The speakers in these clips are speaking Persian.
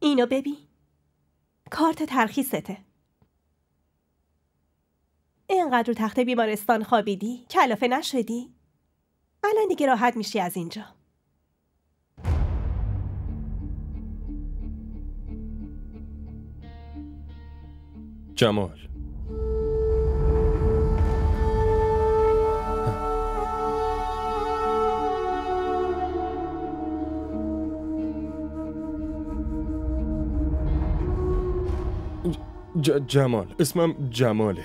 اینو ببین، کارت ترخیصته. اینقدر رو تخت بیمارستان خوابیدی کلافه نشدی؟ الان دیگه راحت میشی از اینجا. جمال، جمال، اسمم جماله.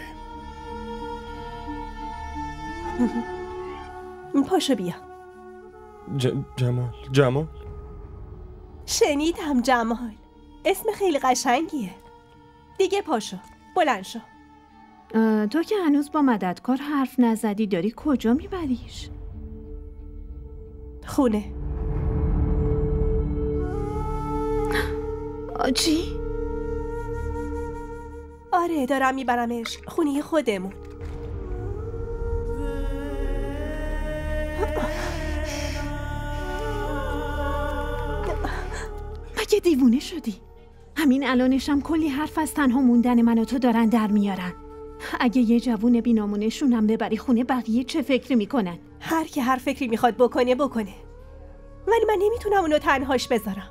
پاشو بیا. جمال شنیدم جمال، اسم خیلی قشنگیه. دیگه پاشو، بلند شو. تو که هنوز با مددکار حرف نزدی، داری کجا میبریش؟ خونه. چی؟ آره، دارم میبرمش خونه خودمون. مگه دیوونه شدی؟ همین الانشم کلی حرف از تنها موندن من و تو دارن در میارن. اگه یه جوون بینامونشون هم ببری خونه، بقیه چه فکری میکنن؟ هر کی هر فکری میخواد بکنه، ولی من نمیتونم اونو تنهاش بذارم.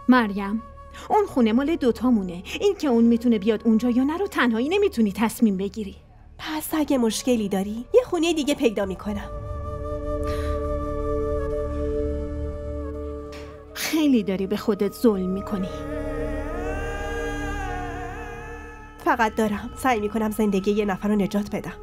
مریم، اون خونه مال دوتامونه. این که اون میتونه بیاد اونجا یا نه رو تنهایی نمیتونی تصمیم بگیری. پس اگه مشکلی داری یه خونه دیگه پیدا میکنم. خیلی داری به خودت ظلم میکنی. فقط دارم سعی میکنم زندگی یه نفر رو نجات بدم.